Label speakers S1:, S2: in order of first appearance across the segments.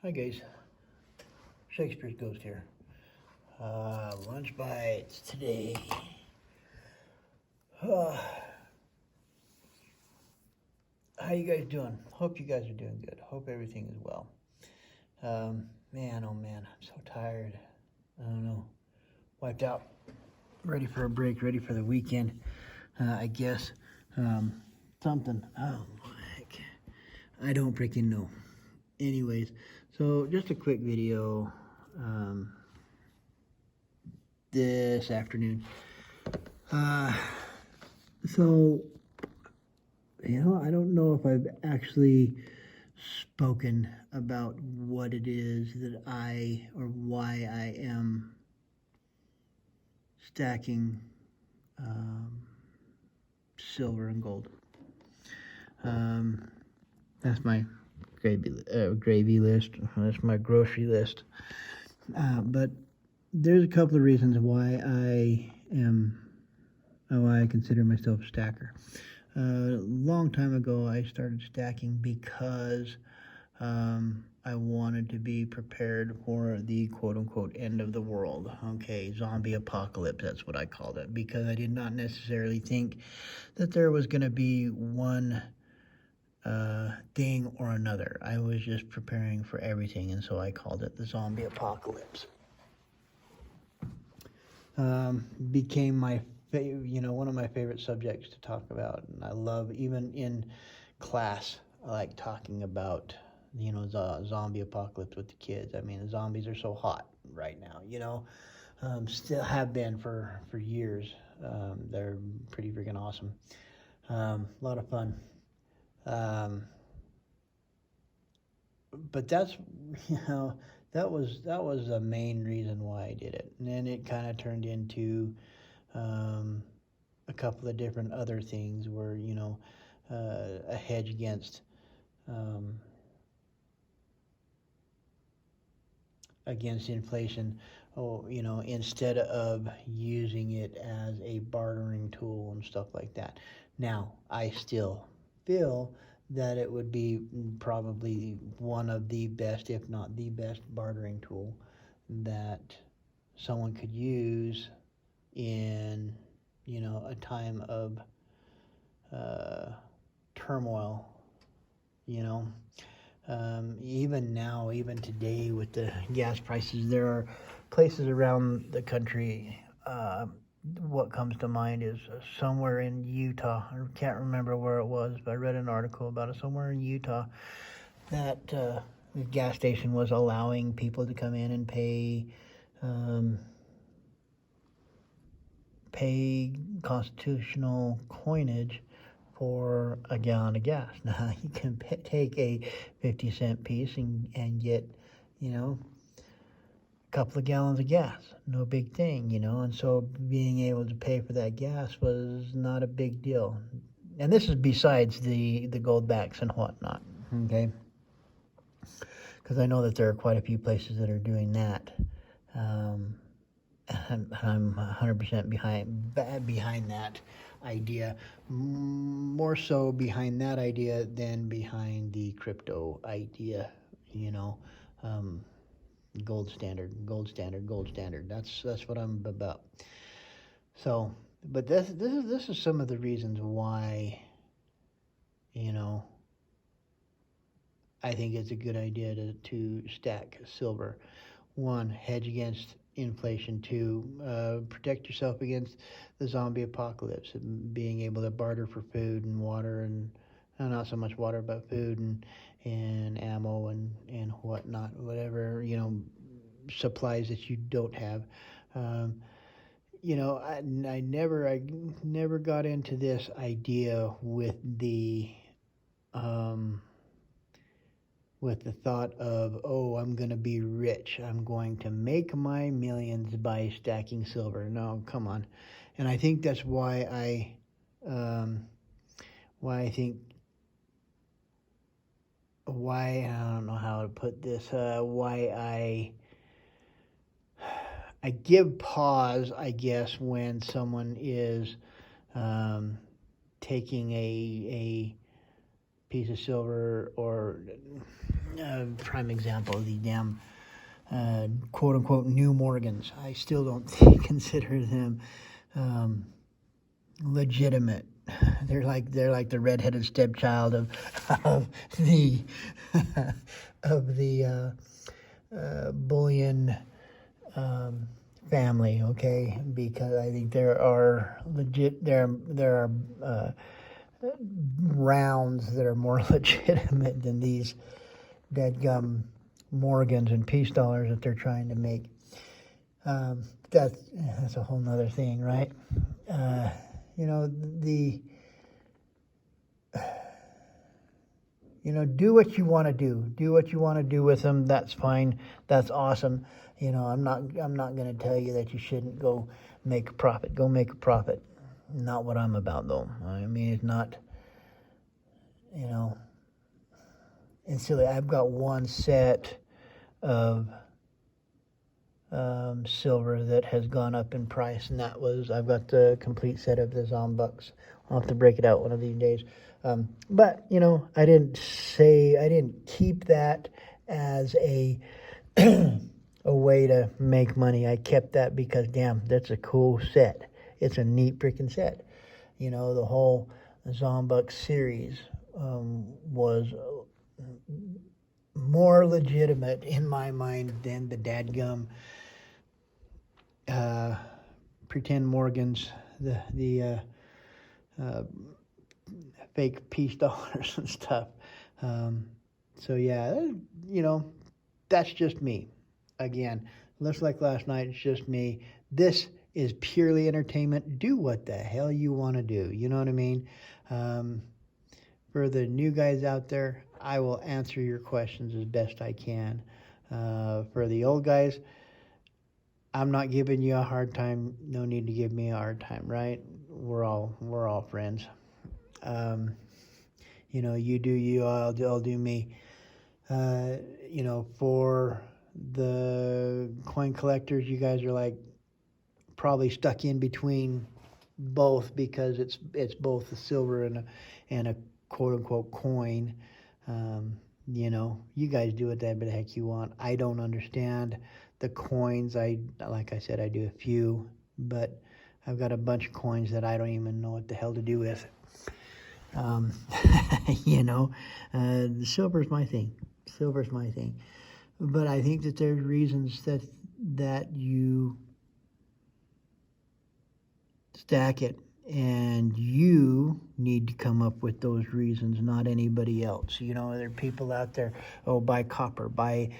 S1: Hi guys, Shakespeare's Ghost here. Lunch bites today. How you guys doing? Hope you guys are doing good. Hope everything is well. Man, oh man, I'm so tired. I don't know. Wiped out. Ready for a break, ready for the weekend, I guess. Something. Oh, heck. I don't freaking know. Anyways, so just a quick video this afternoon. So, I don't know if I've actually spoken about what it is that or why I am stacking silver and gold. That's my gravy list. That's my grocery list. But there's a couple of reasons why I consider myself a stacker. A long time ago, I started stacking because I wanted to be prepared for the quote-unquote end of the world. Okay, zombie apocalypse, that's what I called it, because I did not necessarily think that there was going to be one thing or another. I was just preparing for everything, and so I called it the zombie apocalypse. Became my one of my favorite subjects to talk about, and I love, even in class, I like talking about the zombie apocalypse with the kids. I mean, the zombies are so hot right now, still have been for years. They're pretty freaking awesome. A lot of fun. But that's that was the main reason why I did it. And then it kind of turned into a couple of different other things where, a hedge against inflation. Instead of using it as a bartering tool and stuff like that. Now, I still feel that it would be probably one of the best, if not the best, bartering tool that someone could use in, a time of turmoil, even now, even today with the gas prices, there are places around the country. What comes to mind is somewhere in Utah. I can't remember where it was, but I read an article about it somewhere in Utah that the gas station was allowing people to come in and pay constitutional coinage for a gallon of gas. Now, you can take a 50-cent piece and get, a couple of gallons of gas. No big thing, and so being able to pay for that gas was not a big deal. And this is besides the gold backs and whatnot, okay? Because I know that there are quite a few places that are doing that. I'm 100% behind that idea, more so behind that idea than behind the crypto idea. Gold standard. That's what I'm about. So, but this is some of the reasons why, I think it's a good idea to stack silver. One, hedge against inflation. Two, protect yourself against the zombie apocalypse, being able to barter for food and water, and not so much water, but food and ammo and whatnot, whatever, supplies that you don't have. I never got into this idea with the thought of, oh, I'm going to be rich. I'm going to make my millions by stacking silver. No, come on. And I think that's why I don't know how to put this, why I give pause, I guess, when someone is taking a piece of silver, or prime example of the damn quote unquote new Morgans. I still don't consider them legitimate. They're like the redheaded stepchild of the of the bullion family. Okay, because I think there are rounds that are more legitimate than these deadgum Morgans and peace dollars that they're trying to make. That's a whole nother thing, right? Do what you want to do. Do what you want to do with them. That's fine. That's awesome. I'm not going to tell you that you shouldn't go make a profit. Go make a profit. Not what I'm about, though. I mean, it's not, it's silly. I've got one set of silver that has gone up in price, and I've got the complete set of the Zombucks. I'll have to break it out one of these days. But I didn't keep that as a a way to make money. I kept that because, damn, that's a cool set. It's a neat freaking set. The whole Zombuck series was more legitimate in my mind than the dadgum pretend Morgans, the fake peace dollars and stuff. So yeah, that's just me. Again, looks like last night, it's just me. This is purely entertainment. Do what the hell you want to do. You know what I mean? For the new guys out there, I will answer your questions as best I can. For the old guys, I'm not giving you a hard time. No need to give me a hard time, right? We're all friends. You do you, I'll do me. For the coin collectors, you guys are like probably stuck in between both because it's both a silver and a quote unquote coin. You guys do what the heck you want. I don't understand the coins. Like I said, I do a few, but I've got a bunch of coins that I don't even know what the hell to do with. Silver's my thing. But I think that there's reasons that you stack it, and you need to come up with those reasons, not anybody else. There are people out there, buy copper, buy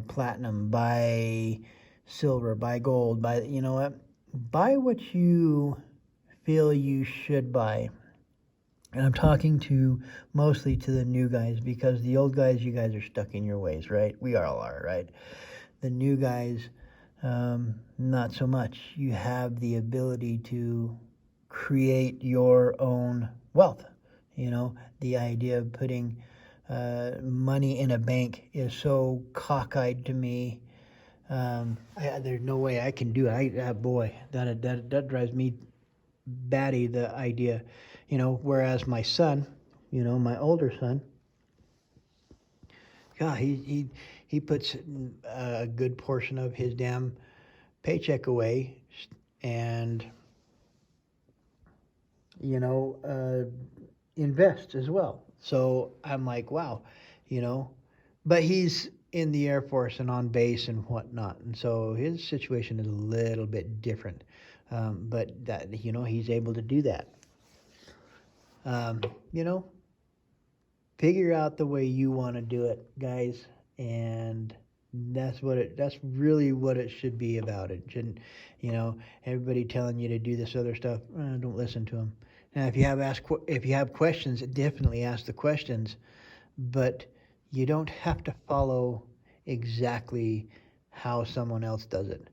S1: platinum, buy silver, buy gold, buy what you feel you should buy. And I'm talking mostly to the new guys, because the old guys, you guys are stuck in your ways, right? We all are, right? The new guys, not so much. You have the ability to create your own wealth. The idea of putting money in a bank is so cockeyed to me. There's no way I can do it. That drives me batty, the idea. Whereas my son, my older son, God, he puts a good portion of his damn paycheck away and, invest as well. So I'm like, wow, but he's in the Air Force and on base and whatnot. And so his situation is a little bit different. But that, he's able to do that. Figure out the way you want to do it, guys, and that's really what it should be about. It shouldn't, everybody telling you to do this other stuff. Don't listen to them. Now, if you have questions, definitely ask the questions, but you don't have to follow exactly how someone else does it.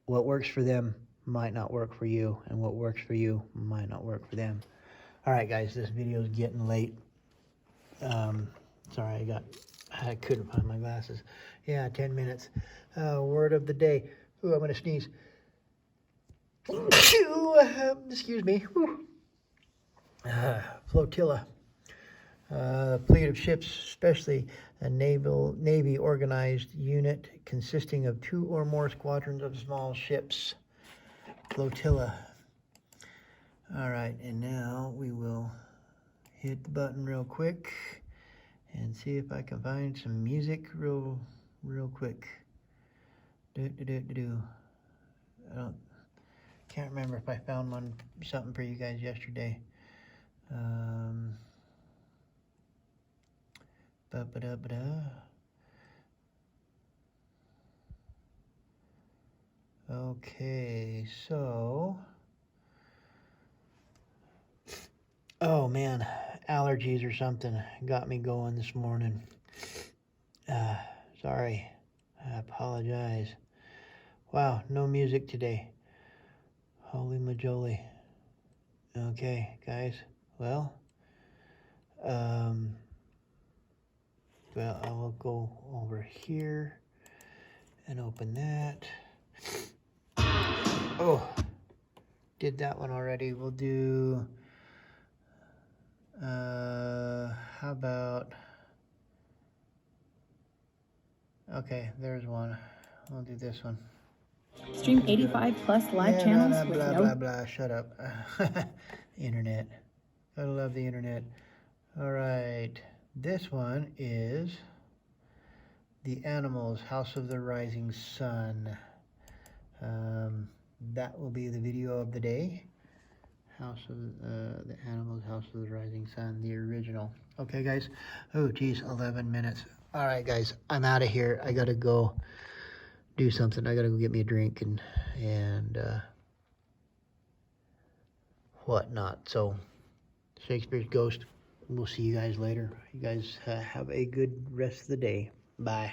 S1: What works for them might not work for you, and what works for you might not work for them. All right, guys, this video is getting late. Sorry, I couldn't find my glasses. Yeah, 10 minutes. Word of the day. Ooh, I'm going to sneeze. Excuse me. Flotilla. A fleet of ships, especially a Navy organized unit consisting of 2 or more squadrons of small ships. Flotilla. All right, and now we will hit the button real quick and see if I can find some music real quick. Can't remember if I found something for you guys yesterday. Okay, so, oh man, allergies or something got me going this morning. Sorry, I apologize. Wow, no music today. Holy majoli. Okay, guys, well, I will go over here and open that. Oh, did that one already. We'll do, how about, okay, there's one. We'll do this one.
S2: Stream 85 plus live channels with
S1: blah,
S2: no...
S1: blah, blah, shut up. Internet. Gotta love the internet. All right, this one is The Animals, House of the Rising Sun. That will be the video of the day. The Animals, House of the Rising Sun, the original. Okay, guys. Oh, geez, 11 minutes. All right, guys, I'm out of here. I gotta go do something. I gotta go get me a drink and whatnot. So, Shakespeare's Ghost. We'll see you guys later. You guys have a good rest of the day. Bye.